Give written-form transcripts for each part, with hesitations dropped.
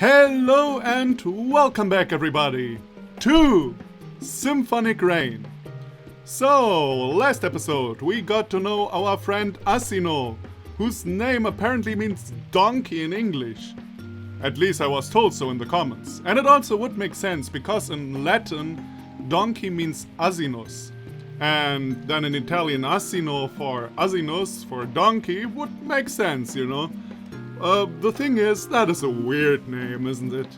Hello and welcome back everybody to Symphonic Rain. So, last episode we got to know our friend Asino, whose name apparently means donkey in English. At least I was told so in the comments. And it also would make sense because in Latin, donkey means asinus. And then in Italian, asino for asinus, for donkey, would make sense, you know. The thing is, that is a weird name, isn't it?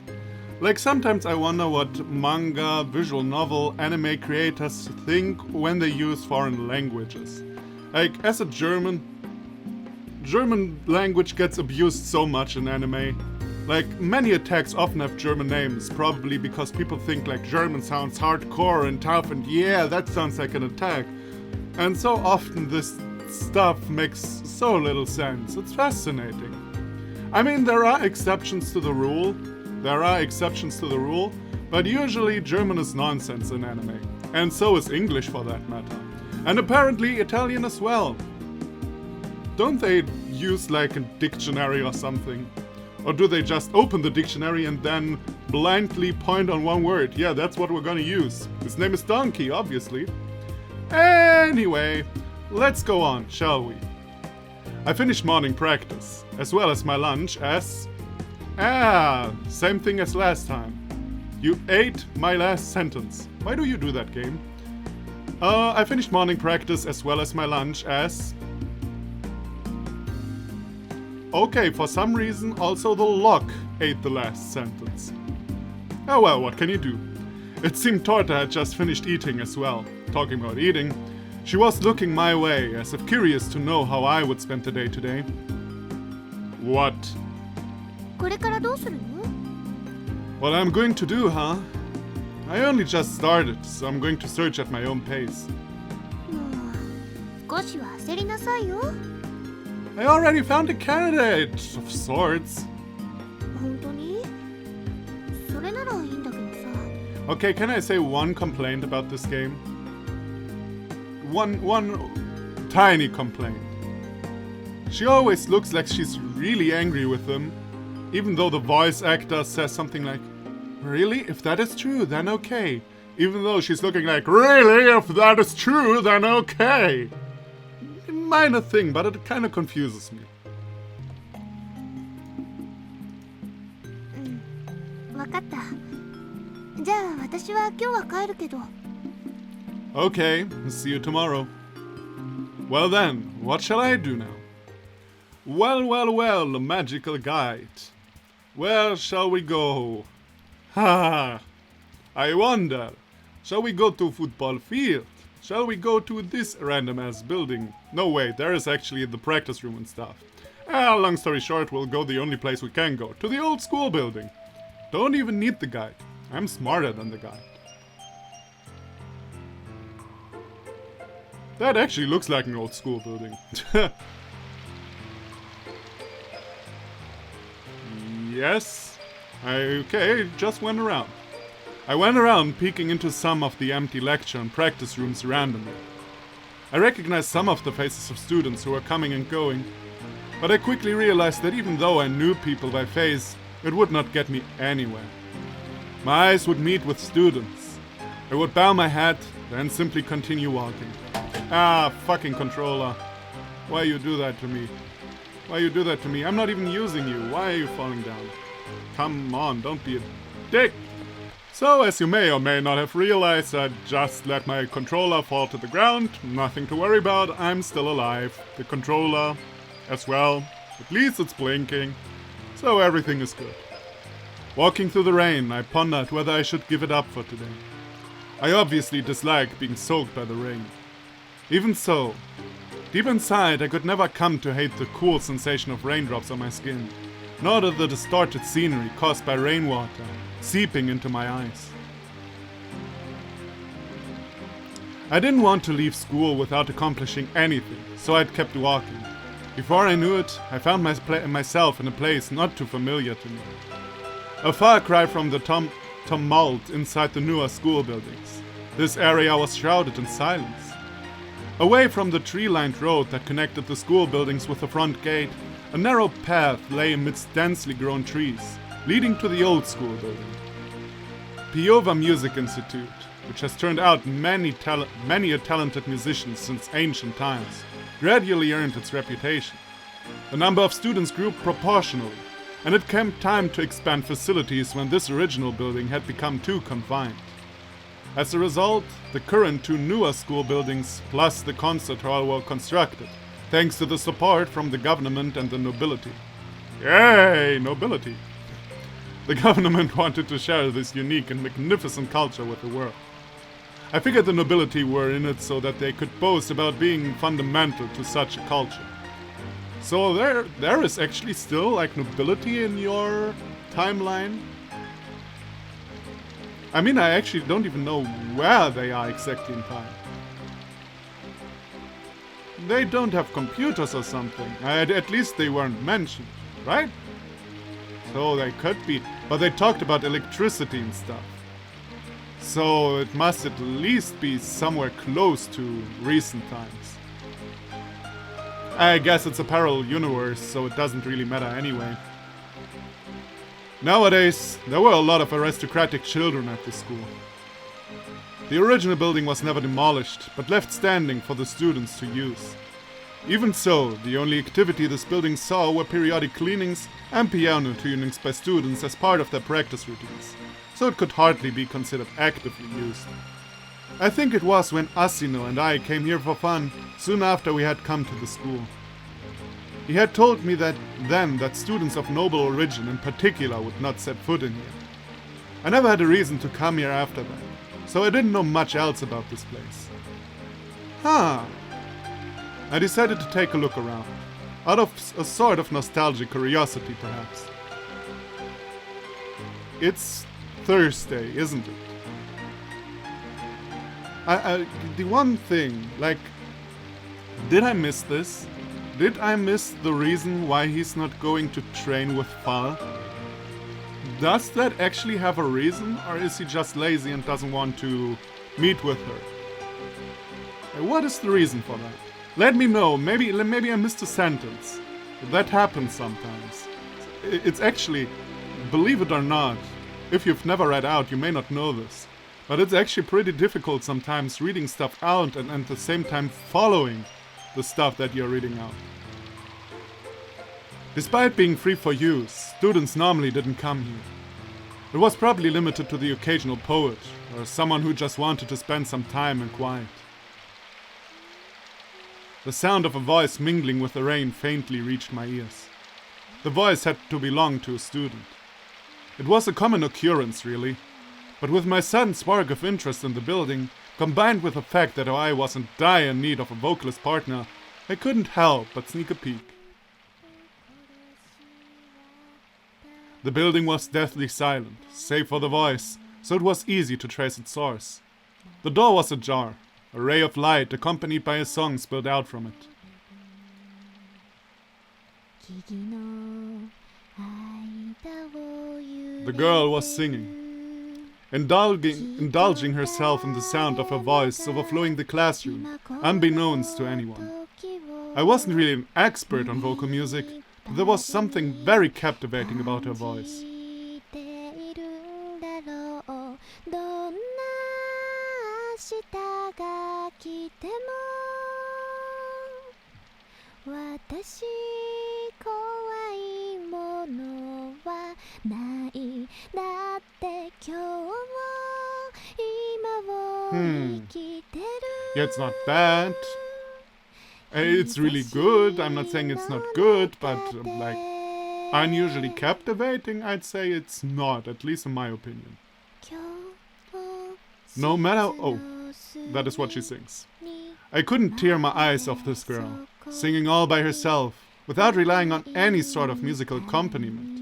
Like, sometimes I wonder what manga, visual novel, anime creators think when they use foreign languages. Like, as a German language gets abused so much in anime. Like, many attacks often have German names, probably because people think like German sounds hardcore and tough and yeah, that sounds like an attack. And so often this stuff makes so little sense. It's fascinating. I mean, there are exceptions to the rule, but usually German is nonsense in anime. And so is English for that matter. And apparently Italian as well. Don't they use like a dictionary or something? Or do they just open the dictionary and then blindly point on one word? Yeah, that's what we're gonna use. His name is Donkey, obviously. Anyway, let's go on, shall we? I finished morning practice, as well as my lunch as... same thing as last time. You ate my last sentence. Why do you do that, game? I finished morning practice as well as my lunch as... Okay, for some reason, also the lock ate the last sentence. Oh well, what can you do? It seemed Torta had just finished eating as well. Talking about eating, she was looking my way, as if curious to know how I would spend the day today. What? これからどうするの? What I'm going to do, huh? I only just started, so I'm going to search at my own pace. 少しは焦りなさいよ. I already found a candidate of sorts. 本当に? それならいいんだけどさ. Okay, can I say one complaint about this game? One tiny complaint. She always looks like she's really angry with them, even though the voice actor says something like, "Really? If that is true, then okay." Even though she's looking like, "Really? If that is true, then okay." Minor thing, but it kind of confuses me. わかった。じゃあ私は今日は帰るけど。Okay, see you tomorrow. Well then, what shall I do now? Well, a magical guide. Where shall we go? Ha! I wonder. Shall we go to football field? Shall we go to this random-ass building? No, wait, there is actually the practice room and stuff. Long story short, we'll go the only place we can go, to the old school building. Don't even need the guide. I'm smarter than the guide. That actually looks like an old school building. Yes. Okay, just went around. I went around peeking into some of the empty lecture and practice rooms randomly. I recognized some of the faces of students who were coming and going, but I quickly realized that even though I knew people by face, it would not get me anywhere. My eyes would meet with students. I would bow my head, then simply continue walking. Fucking controller. Why you do that to me? Why you do that to me? I'm not even using you. Why are you falling down? Come on, don't be a dick. So, as you may or may not have realized, I just let my controller fall to the ground. Nothing to worry about, I'm still alive. The controller as well. At least it's blinking. So everything is good. Walking through the rain, I pondered whether I should give it up for today. I obviously dislike being soaked by the rain. Even so, deep inside I could never come to hate the cool sensation of raindrops on my skin, nor the distorted scenery caused by rainwater seeping into my eyes. I didn't want to leave school without accomplishing anything, so I'd kept walking. Before I knew it, I found myself in a place not too familiar to me. A far cry from the tumult inside the newer school buildings. This area was shrouded in silence. Away from the tree-lined road that connected the school buildings with the front gate, a narrow path lay amidst densely grown trees. leading to the old school building. Piova Music Institute, which has turned out many a talented musician since ancient times, gradually earned its reputation. The number of students grew proportionally, and it came time to expand facilities when this original building had become too confined. As a result, the current two newer school buildings plus the concert hall were constructed, thanks to the support from the government and the nobility. Yay, nobility! The government wanted to share this unique and magnificent culture with the world. I figured the nobility were in it so that they could boast about being fundamental to such a culture. So there is actually still like nobility in your timeline? I mean, I actually don't even know where they are exactly in time. They don't have computers or something. At least they weren't mentioned, right? So they could be, but they talked about electricity and stuff. So it must at least be somewhere close to recent times. I guess it's a parallel universe, so it doesn't really matter anyway. Nowadays, there were a lot of aristocratic children at the school. The original building was never demolished, but left standing for the students to use. Even so, the only activity this building saw were periodic cleanings and piano tunings by students as part of their practice routines, so it could hardly be considered actively used. I think it was when Asino and I came here for fun, soon after we had come to the school. He had told me that students of noble origin in particular would not set foot in here. I never had a reason to come here after that, so I didn't know much else about this place. I decided to take a look around, out of a sort of nostalgic curiosity perhaps. It's Thursday, isn't it? The one thing, like, did I miss this? Did I miss the reason why he's not going to train with Fal? Does that actually have a reason, or is he just lazy and doesn't want to meet with her? What is the reason for that? Let me know, maybe I missed a sentence. That happens sometimes. It's actually, believe it or not, if you've never read out, you may not know this, but it's actually pretty difficult sometimes reading stuff out and at the same time following the stuff that you're reading out. Despite being free for use, students normally didn't come here. It was probably limited to the occasional poet, or someone who just wanted to spend some time in quiet. The sound of a voice mingling with the rain faintly reached my ears. The voice had to belong to a student. It was a common occurrence, really, but with my sudden spark of interest in the building, combined with the fact that I was in dire need of a vocalist partner, I couldn't help but sneak a peek. The building was deathly silent, save for the voice, so it was easy to trace its source. The door was ajar, a ray of light accompanied by a song spilled out from it. The girl was singing, indulging herself in the sound of her voice overflowing the classroom, unbeknownst to anyone. I wasn't really an expert on vocal music, but there was something very captivating about her voice. Yeah, it's not bad. It's really good. I'm not saying it's not good, but like unusually captivating, I'd say it's not, at least in my opinion. No matter... Oh, that is what she sings. I couldn't tear my eyes off this girl, singing all by herself, without relying on any sort of musical accompaniment.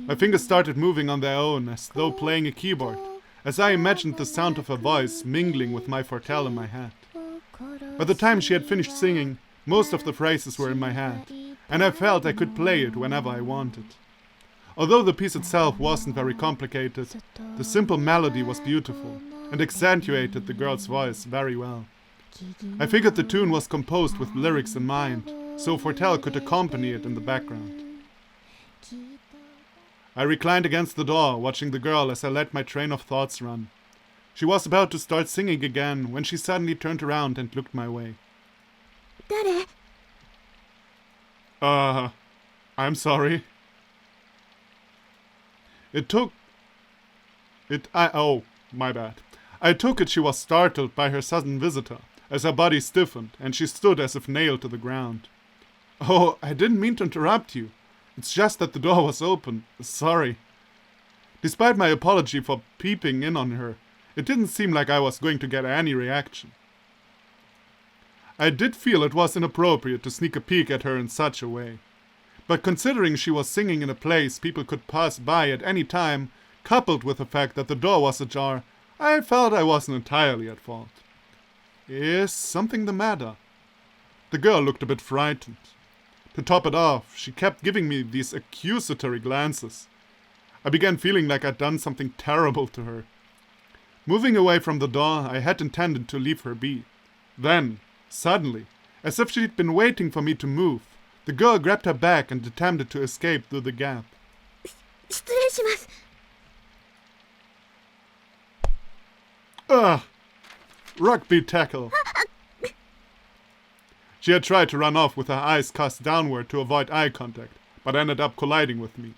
My fingers started moving on their own, as though playing a keyboard, as I imagined the sound of her voice mingling with my fortel in my head. By the time she had finished singing, most of the phrases were in my head, and I felt I could play it whenever I wanted. Although the piece itself wasn't very complicated, the simple melody was beautiful, and accentuated the girl's voice very well. I figured the tune was composed with lyrics in mind, so Fortel could accompany it in the background. I reclined against the door, watching the girl as I let my train of thoughts run. She was about to start singing again when she suddenly turned around and looked my way. 誰？ I'm sorry. Oh, my bad. I took it she was startled by her sudden visitor, as her body stiffened, and she stood as if nailed to the ground. Oh, I didn't mean to interrupt you. It's just that the door was open. Sorry. Despite my apology for peeping in on her, it didn't seem like I was going to get any reaction. I did feel it was inappropriate to sneak a peek at her in such a way. But considering she was singing in a place people could pass by at any time, coupled with the fact that the door was ajar, I felt I wasn't entirely at fault. Is something the matter? The girl looked a bit frightened. To top it off, she kept giving me these accusatory glances. I began feeling like I'd done something terrible to her. Moving away from the door, I had intended to leave her be. Then, suddenly, as if she'd been waiting for me to move, the girl grabbed her bag and attempted to escape through the gap. 失礼します。 Ugh! Rugby tackle! She had tried to run off with her eyes cast downward to avoid eye contact, but ended up colliding with me.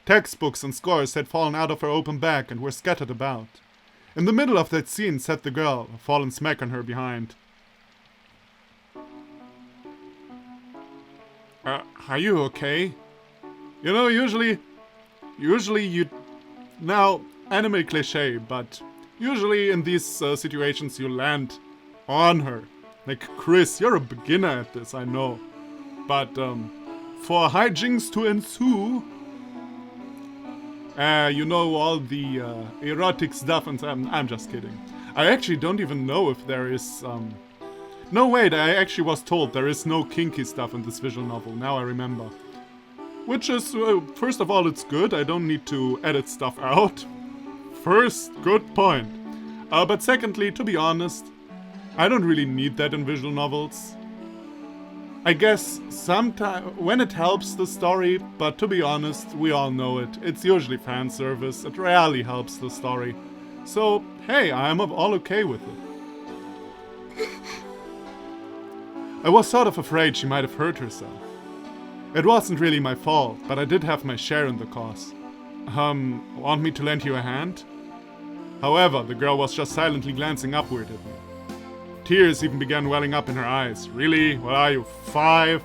Textbooks and scores had fallen out of her open bag and were scattered about. In the middle of that scene sat the girl, a fallen smack on her behind. Are you okay? You know, usually you... Now, anime cliche, but usually in these situations you land on her. Like, Chris, you're a beginner at this, I know. But, for hijinks to ensue... you know, all the erotic stuff, and I'm just kidding. I actually don't even know if there is, No, wait, I actually was told there is no kinky stuff in this visual novel, now I remember. Which is, first of all, it's good, I don't need to edit stuff out. First, good point. But secondly, to be honest, I don't really need that in visual novels. I guess sometimes when it helps the story, but to be honest, we all know it. It's usually fan service, it rarely helps the story. So, hey, I'm all okay with it. I was sort of afraid she might have hurt herself. It wasn't really my fault, but I did have my share in the cause. Want me to lend you a hand? However, the girl was just silently glancing upward at me. Tears even began welling up in her eyes. Really? What are you, 5?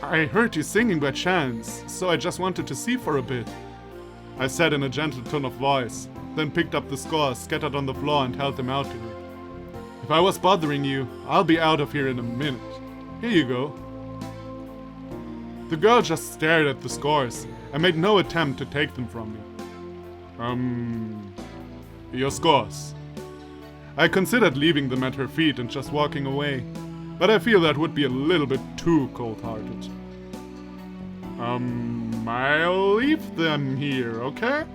I heard you singing by chance, so I just wanted to see for a bit. I said in a gentle tone of voice, then picked up the scores scattered on the floor and held them out to her. If I was bothering you, I'll be out of here in a minute. Here you go. The girl just stared at the scores and made no attempt to take them from me. Your scores. I considered leaving them at her feet and just walking away, but I feel that would be a little bit too cold-hearted. I'll leave them here, okay?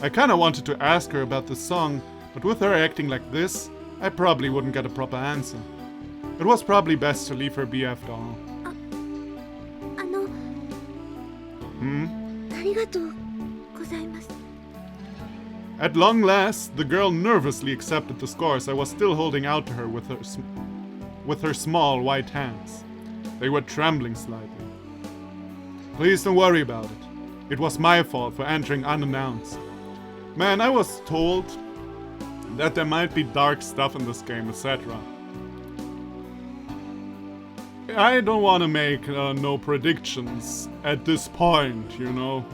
I kinda wanted to ask her about the song, but with her acting like this, I probably wouldn't get a proper answer. It was probably best to leave her be after all. ありがとうございます。 At long last, the girl nervously accepted the scores I was still holding out to her with her small white hands. They were trembling slightly. Please don't worry about it. It was my fault for entering unannounced. Man, I was told that there might be dark stuff in this game, etc. I don't want to make no predictions at this point, you know,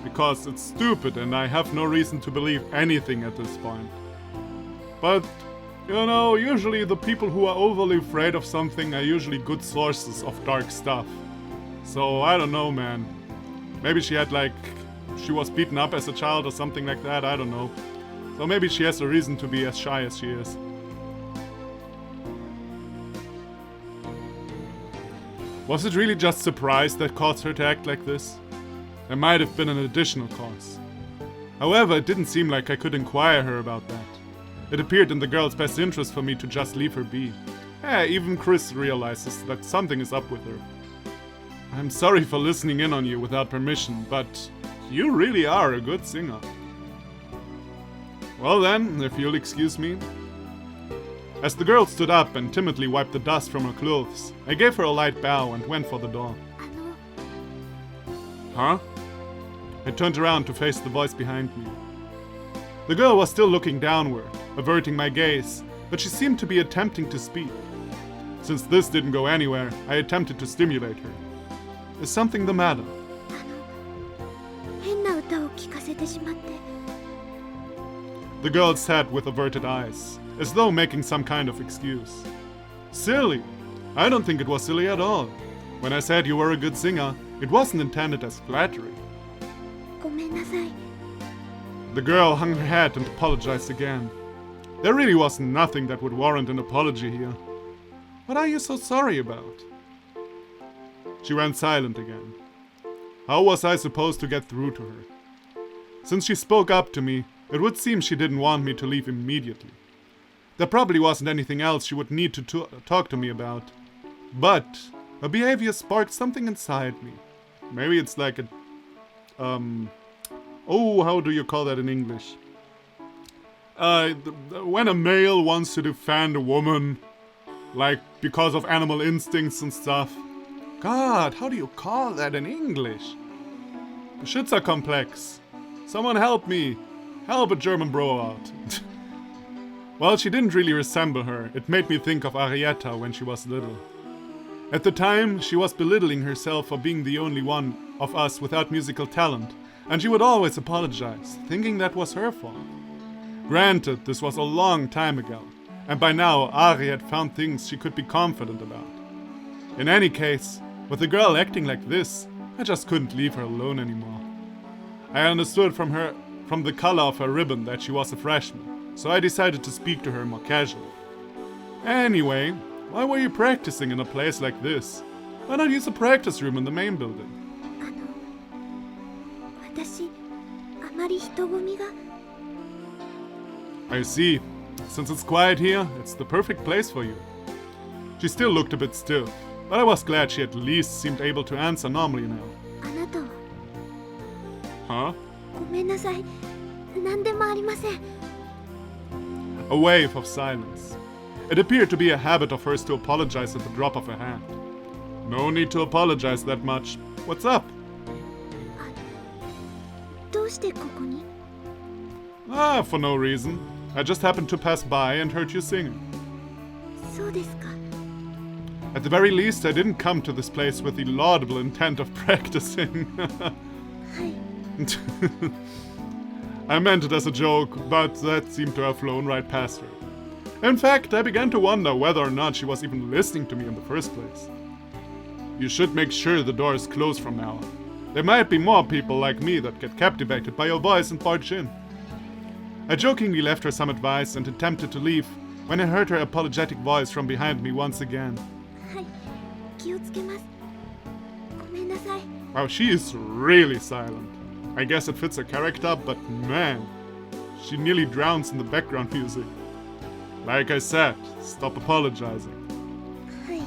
because it's stupid and I have no reason to believe anything at this point. But, you know, usually the people who are overly afraid of something are usually good sources of dark stuff. So, I don't know, man. Maybe she was beaten up as a child or something like that, I don't know. So maybe she has a reason to be as shy as she is. Was it really just surprise that caused her to act like this? There might have been an additional cause. However, it didn't seem like I could inquire her about that. It appeared in the girl's best interest for me to just leave her be. Even Chris realizes that something is up with her. I'm sorry for listening in on you without permission, but you really are a good singer. Well then, if you'll excuse me. As the girl stood up and timidly wiped the dust from her clothes, I gave her a light bow and went for the door. あの Huh? I turned around to face the voice behind me. The girl was still looking downward, averting my gaze, but she seemed to be attempting to speak. Since this didn't go anywhere, I attempted to stimulate her. Is something the matter? 変な歌を聴かせてしまって The girl sat with averted eyes, as though making some kind of excuse. Silly! I don't think it was silly at all. When I said you were a good singer, it wasn't intended as flattery. ごめんなさい The girl hung her head and apologized again. There really was nothing that would warrant an apology here. What are you so sorry about? She went silent again. How was I supposed to get through to her? Since she spoke up to me, it would seem she didn't want me to leave immediately. There probably wasn't anything else she would need to talk to me about. But her behavior sparked something inside me. Maybe it's like a... Oh, how do you call that in English? When a male wants to defend a woman, like because of animal instincts and stuff. God, how do you call that in English? The shits are complex. Someone help me. Help a German bro out. While she didn't really resemble her, it made me think of Arietta when she was little. At the time, she was belittling herself for being the only one of us without musical talent, and she would always apologize, thinking that was her fault. Granted, this was a long time ago, and by now Ari had found things she could be confident about. In any case, with the girl acting like this, I just couldn't leave her alone anymore. I understood from the color of her ribbon that she was a freshman, so I decided to speak to her more casually. Anyway, why were you practicing in a place like this? Why not use a practice room in the main building? あの私あまり人混みが I see. Since it's quiet here, it's the perfect place for you. She still looked a bit stiff, but I was glad she at least seemed able to answer normally now. あなたは Huh? ごめんなさい何でもありません A wave of silence. It appeared to be a habit of hers to apologize at the drop of a hand. No need to apologize that much. What's up? どうしてここに Ah, for no reason. I just happened to pass by and heard you singing. そうですか At the very least, I didn't come to this place with the laudable intent of practicing. はい I meant it as a joke, but that seemed to have flown right past her. In fact, I began to wonder whether or not she was even listening to me in the first place. You should make sure the door is closed from now on. There might be more people like me that get captivated by your voice and barge in. I jokingly left her some advice and attempted to leave when I heard her apologetic voice from behind me once again. はい気をつけますごめんなさい Wow, she is really silent. I guess it fits her character, but man, she nearly drowns in the background music. Like I said, stop apologizing. はい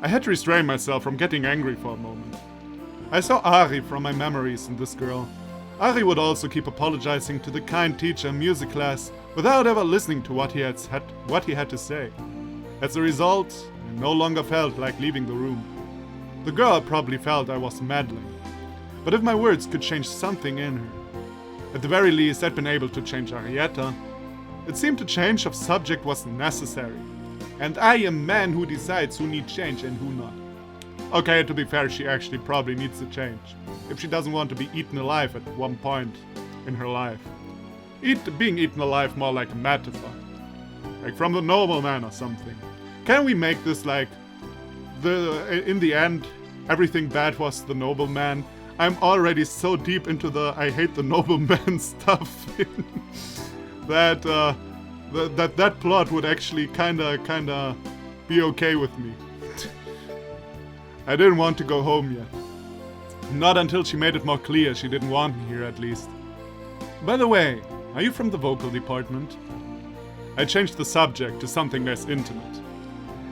I had to restrain myself from getting angry for a moment. I saw Ari from my memories in this girl. Ari would also keep apologizing to the kind teacher in music class without ever listening to what he had to say. As a result, I no longer felt like leaving the room. The girl probably felt I was meddling. But if my words could change something in her, at the very least I'd been able to change Arietta. It seemed a change of subject was necessary. And I am man who decides who needs change and who not. Okay, to be fair, she actually probably needs to change. If she doesn't want to be eaten alive at one point in her life. Being eaten alive more like a metaphor. Like from the nobleman or something. Can we make this like in the end, everything bad was the nobleman? I'm already so deep into the I hate the nobleman stuff that that plot would actually kinda be okay with me. I didn't want to go home yet. Not until she made it more clear she didn't want me here at least. By the way, are you from the vocal department? I changed the subject to something less intimate.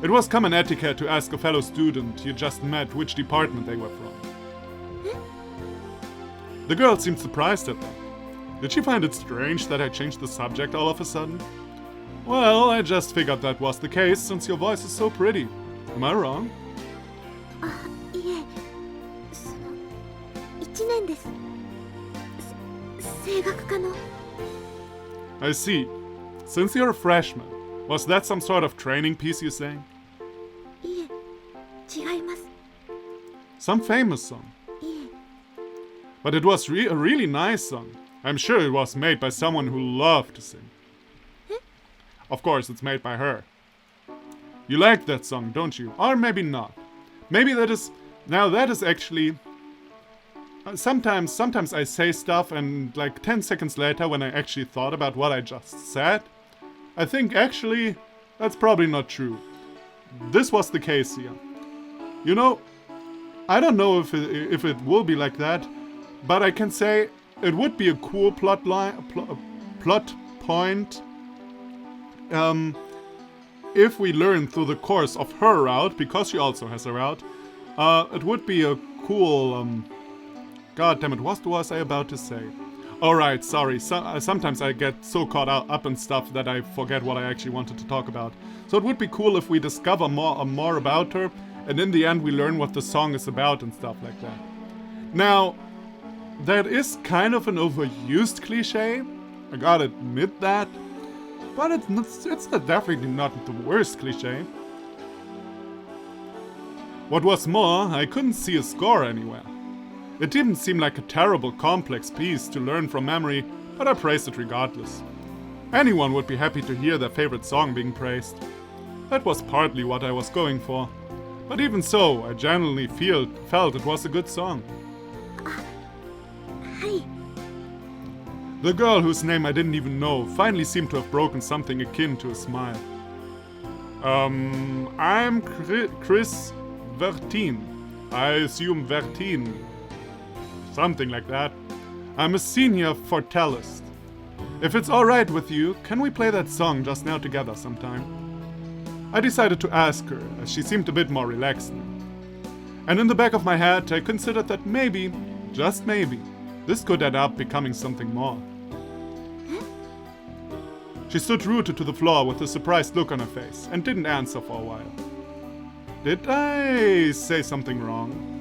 It was common etiquette to ask a fellow student you just met which department they were from. The girl seemed surprised at that. Did she find it strange that I changed the subject all of a sudden? Well, I just figured that was the case since your voice is so pretty. Am I wrong? あ、いえ、1年です。声楽科の。I see. Since you're a freshman, was that some sort of training piece you sang? いえ、違います。 Some famous song. いえ、 But it was a really nice song. I'm sure it was made by someone who loved to sing. Of course, it's made by her. You like that song, don't you? Or maybe not. Maybe that is... Now that is actually... Sometimes I say stuff and like 10 seconds later when I actually thought about what I just said, I think actually that's probably not true. This was the case here. You know, I don't know if it will be like that, but I can say it would be a cool plot point if we learn through the course of her route, because she also has a route. It would be a cool... God damn it, what was I about to say? Alright, sorry, sometimes I get so caught up in stuff that I forget what I actually wanted to talk about. So it would be cool if we discover more about her, and in the end we learn what the song is about and stuff like that. Now, that is kind of an overused cliche, I gotta admit that, but it's definitely not the worst cliche. What was more, I couldn't see a score anywhere. It didn't seem like a terrible complex piece to learn from memory, but I praised it regardless. Anyone would be happy to hear their favorite song being praised. That was partly what I was going for. But even so, I genuinely felt it was a good song. はい。 The girl whose name I didn't even know finally seemed to have broken something akin to a smile. I'm Chris Vertin. I assume Vertin. Something like that. I'm a senior fortellist. If it's alright with you, can we play that song just now together sometime? I decided to ask her, as she seemed a bit more relaxed now. And in the back of my head, I considered that maybe, just maybe, this could end up becoming something more. She stood rooted to the floor with a surprised look on her face, and didn't answer for a while. Did I say something wrong?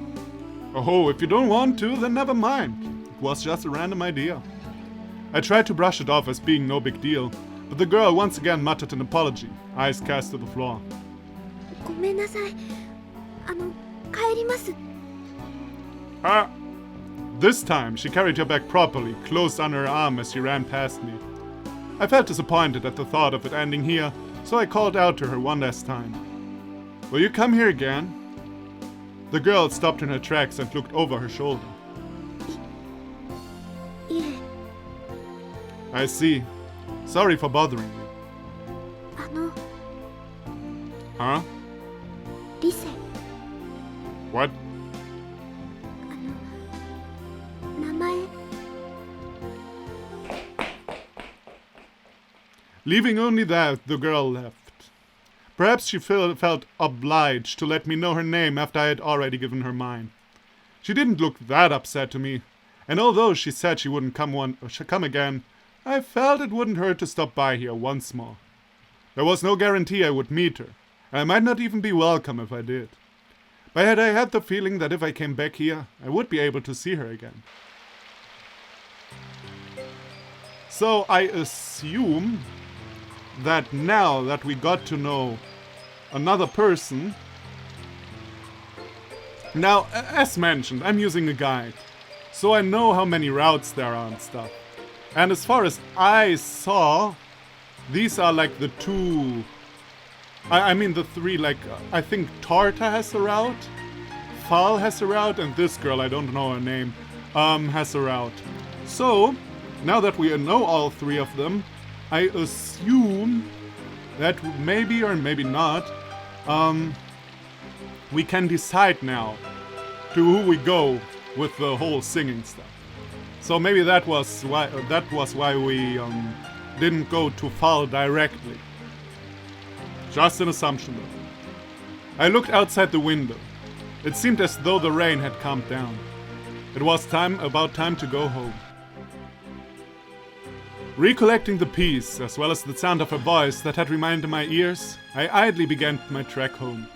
Oh, if you don't want to, then never mind. It was just a random idea. I tried to brush it off as being no big deal, but the girl once again muttered an apology, eyes cast to the floor. ごめんなさい。帰ります。 This time, she carried her bag properly, close under her arm as she ran past me. I felt disappointed at the thought of it ending here, so I called out to her one last time. Will you come here again? The girl stopped in her tracks and looked over her shoulder. いえ、 I see. Sorry for bothering you. Huh? リセ、 What? 名前。 Leaving only that, the girl left. Perhaps she felt obliged to let me know her name after I had already given her mine. She didn't look that upset to me, and although she said she wouldn't come again, I felt it wouldn't hurt to stop by here once more. There was no guarantee I would meet her, and I might not even be welcome if I did. But I had the feeling that if I came back here, I would be able to see her again. So I assume that now that we got to know another person... Now, as mentioned, I'm using a guide, so I know how many routes there are and stuff. And as far as I saw, these are like the two... I mean the three, like, I think Tarta has a route, Fal has a route, and this girl, I don't know her name, has a route. So, now that we know all three of them, I assume that maybe or maybe not, we can decide now to who we go with the whole singing stuff. So maybe that was why we didn't go to Fal directly. Just an assumption though. I looked outside the window. It seemed as though the rain had calmed down. It was about time to go home. Recollecting the piece, as well as the sound of her voice that had remained in my ears, I idly began my trek home.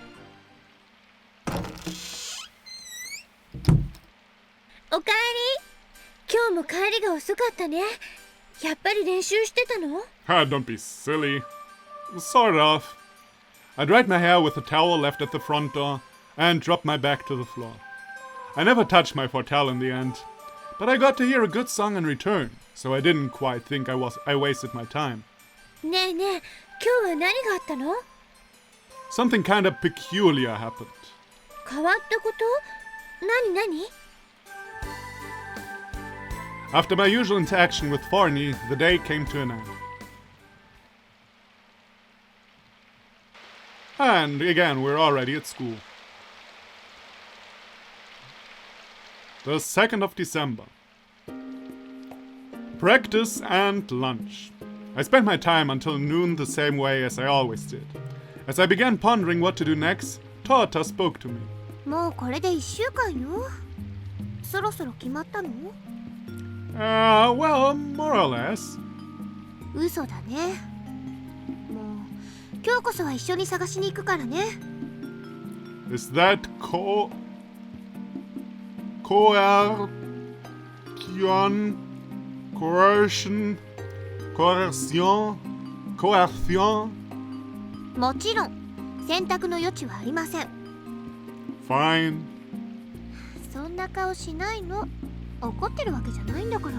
おかえり。今日も帰りが遅かったね。やっぱり練習してたの？ Ah, don't be silly. Sort of. I dried my hair with a towel left at the front door and dropped my back to the floor. I never touched my foretell in the end, but I got to hear a good song in return, so I didn't quite think I wasted my time. ねえねえ、今日は何があったの？ Something kind of peculiar happened. 変わったこと？何？ After my usual interaction with Forney, the day came to an end. And again, we're already at school. The 2nd of December. Practice and lunch. I spent my time until noon the same way as I always did. As I began pondering what to do next, Tota spoke to me. もうこれで1週間よ。そろそろ決まったの？ Well, more or less. 嘘だね。もう今日こそは一緒に探しに行くからね。Is that coercion? Coercion? もちろん選択の余地はありません。 Fine. そんな顔しないの。怒ってるわけじゃないんだから。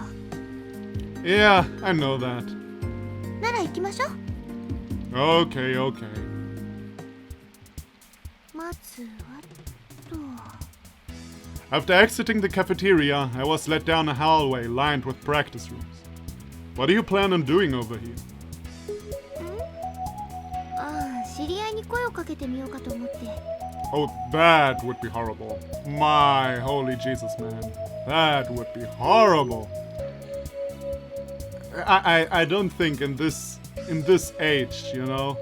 Yeah, I know that. なら行きましょう。 Okay. まずはと。 After exiting the cafeteria, I was led down a hallway lined with practice rooms. What do you plan on doing over here? ああ、知り合いに声をかけてみようかと思って。 Oh, that would be horrible. My holy Jesus, man. That would be horrible. I don't think in this age, you know,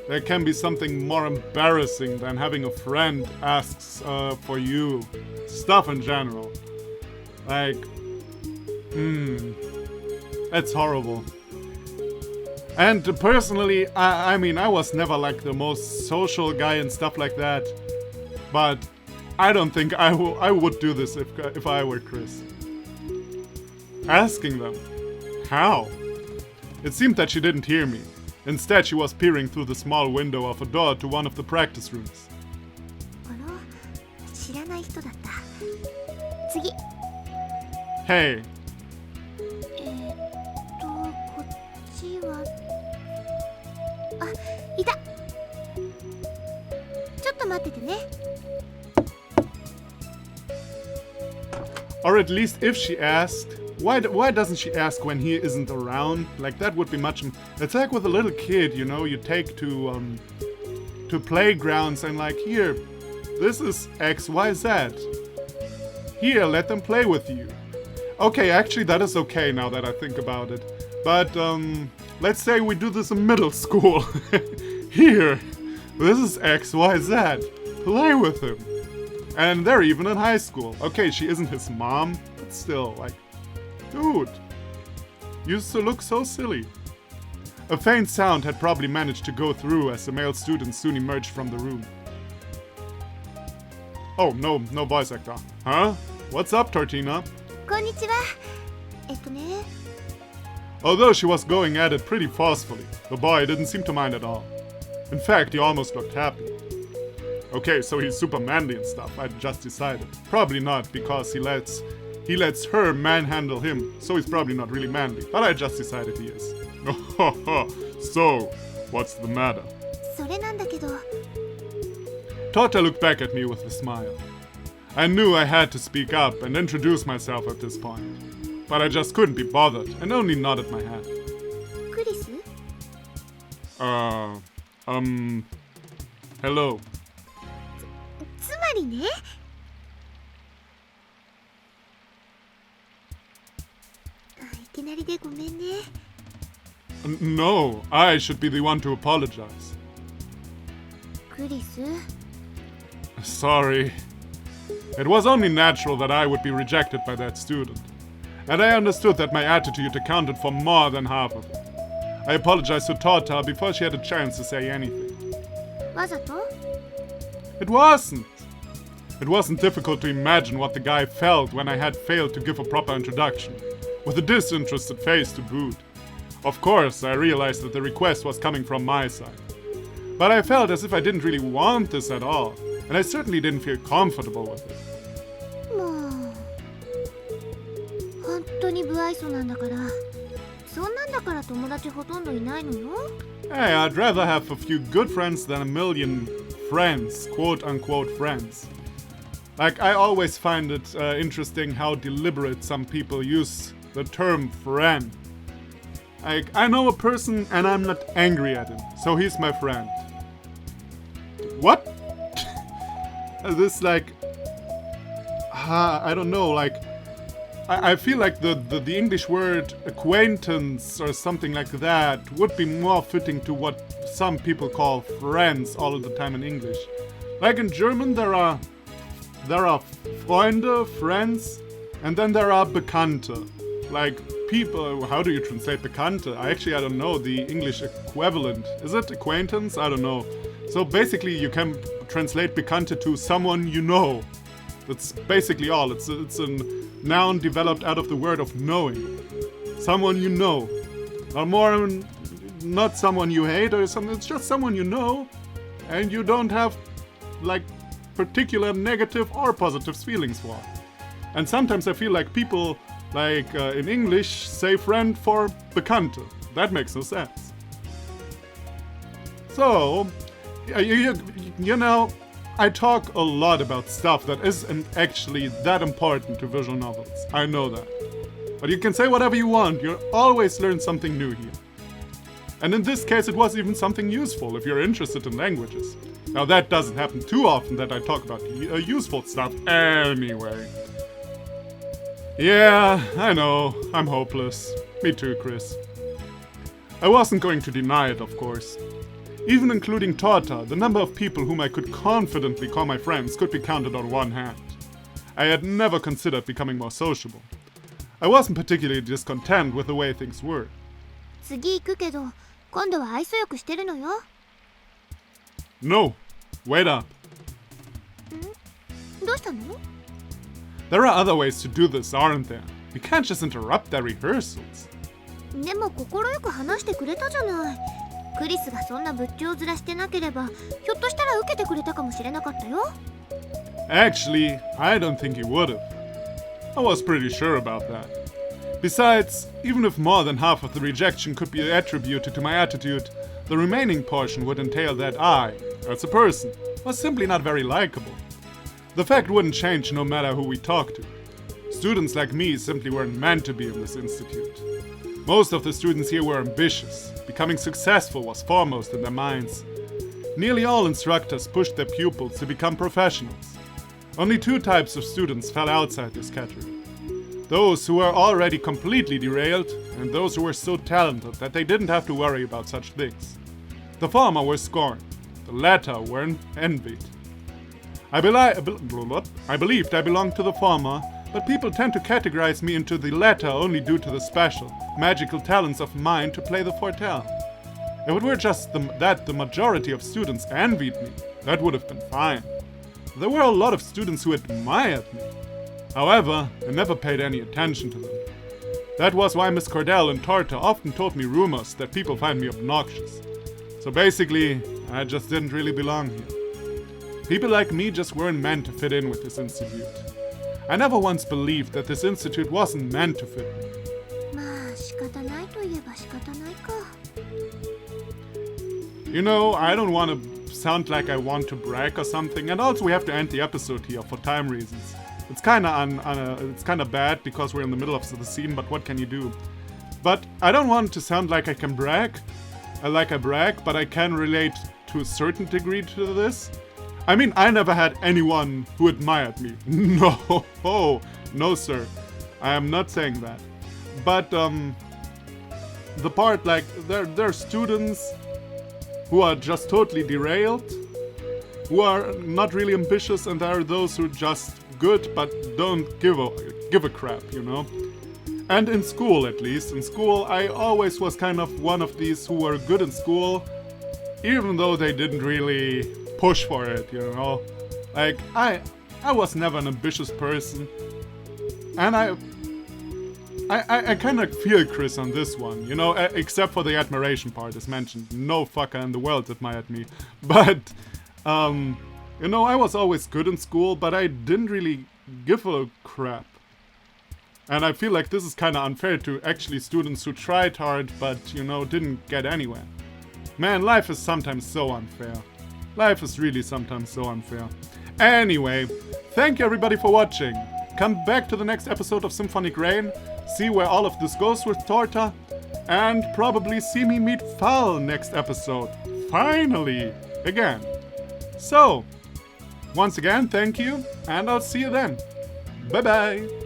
there can be something more embarrassing than having a friend asks for you. Stuff in general. Like, that's horrible. And personally, I mean, I was never like the most social guy and stuff like that. But I don't think I would do this if I were Chris. Asking them. How? It seemed that she didn't hear me. Instead, she was peering through the small window of a door to one of the practice rooms. あら、知らない人だった。次。 Hey. こっちは。あ、いた。ちょっと待っててね。 Or at least if she asked, why doesn't she ask when he isn't around? Like that would be much. It's like with a little kid, you know, you take to playgrounds and like, here, this is XYZ. Here, let them play with you. Okay, actually that is okay now that I think about it. But let's say we do this in middle school. Here, this is XYZ. Play with him. And they're even in high school. Okay, she isn't his mom, but still, like, dude, used to look so silly. A faint sound had probably managed to go through as the male student soon emerged from the room. Oh, no voice actor. Huh? What's up, Tortina? こんにちは。ね。 Although she was going at it pretty forcefully, the boy didn't seem to mind at all. In fact, he almost looked happy. Okay, so he's super manly and stuff, I just decided. Probably not, because he lets her manhandle him, so he's probably not really manly. But I just decided he is. So, what's the matter? それなんだけど。 Tota looked back at me with a smile. I knew I had to speak up and introduce myself at this point. But I just couldn't be bothered and only nodded my head. クリス？ Hello. つまりね。いきなりでごめんね。 No, I should be the one to apologize. クリス Sorry. It was only natural that I would be rejected by that student. And I understood that my attitude accounted for more than half of it. I apologized to Torta before she had a chance to say anything. わざと It wasn't. It wasn't difficult to imagine what the guy felt when I had failed to give a proper introduction, with a disinterested face to boot. Of course, I realized that the request was coming from my side. But I felt as if I didn't really want this at all, and I certainly didn't feel comfortable with it. もう本当に不愛想なんだからそんなんだから友達ほとんどいないのよ Hey, I'd rather have a few good friends than a million friends, quote-unquote friends. Like, I always find it interesting how deliberate some people use the term friend. Like, I know a person and I'm not angry at him, so he's my friend. What? This, like... I don't know, like... I feel like the English word acquaintance or something like that would be more fitting to what some people call friends all the time in English. Like in German there are Freunde, friends, and then there are Bekannte. Like people, how do you translate Bekannte? I don't know the English equivalent. Is it acquaintance? I don't know. So basically you can translate Bekannte to someone you know. That's basically all. It's a noun developed out of the word of knowing. Someone you know. Or more, not someone you hate or something. It's just someone you know. And you don't have, like, particular negative or positive feelings for. And sometimes I feel like people, like in English, say friend for Bekannte. That makes no sense. So, you know, I talk a lot about stuff that isn't actually that important to visual novels. I know that. But you can say whatever you want, you'll always learn something new here. And in this case, it was even something useful if you're interested in languages. Now that doesn't happen too often that I talk about useful stuff anyway. Yeah, I know, I'm hopeless. Me too, Chris. I wasn't going to deny it, of course. Even including Torta, the number of people whom I could confidently call my friends could be counted on one hand. I had never considered becoming more sociable. I wasn't particularly discontent with the way things were. 次行くけど今度は愛想よくしてるのよ No, wait up. どうしたの There are other ways to do this, aren't there? We can't just interrupt their rehearsals. でも心よく話してくれたじゃないクリスがそんな仏頂面してなければひょっとしたら受けてくれたかもしれなかったよ Actually, I don't think he would have. I was pretty sure about that. Besides, even if more than half of the rejection could be attributed to my attitude, the remaining portion would entail that I, as a person, was simply not very likable. The fact wouldn't change no matter who we talked to. Students like me simply weren't meant to be in this institute. Most of the students here were ambitious. Becoming successful was foremost in their minds. Nearly all instructors pushed their pupils to become professionals. Only two types of students fell outside this category. Those who were already completely derailed, and those who were so talented that they didn't have to worry about such things. The former were scorned, the latter were envied. I believed I belonged to the former, but people tend to categorize me into the latter only due to the special, magical talents of mine to play the fortell. If it were just that the majority of students envied me, that would have been fine. There were a lot of students who admired me. However, I never paid any attention to them. That was why Miss Cordell and Torta often told me rumors that people find me obnoxious. So basically, I just didn't really belong here. People like me just weren't meant to fit in with this institute. I never once believed that this institute wasn't meant to fit me. まあ仕方ないといえば仕方ないか You know, I don't want to sound like I want to brag or something, and also we have to end the episode here for time reasons. It's kind of bad because we're in the middle of the scene, but what can you do? But I don't want to sound like I can brag, like I brag, but I can relate to a certain degree to this. I mean, I never had anyone who admired me. No, sir. I am not saying that. But the part, like, there are students who are just totally derailed, who are not really ambitious, and there are those who are just good but don't give a crap, you know? And in school, at least. In school, I always was kind of one of these who were good in school, even though they didn't really push for it, you know? Like, I was never an ambitious person. And I kind of feel Chris on this one, you know? Except for the admiration part, as mentioned. No fucker in the world admired me. But, you know, I was always good in school, but I didn't really give a crap. And I feel like this is kind of unfair to actually students who tried hard but, you know, didn't get anywhere. Man, life is sometimes so unfair. Life is really sometimes so unfair. Anyway, thank you everybody for watching. Come back to the next episode of Symphonic Rain, see where all of this goes with Torta, and probably see me meet Fal next episode. Finally! Again. So, once again, thank you, and I'll see you then. Bye bye!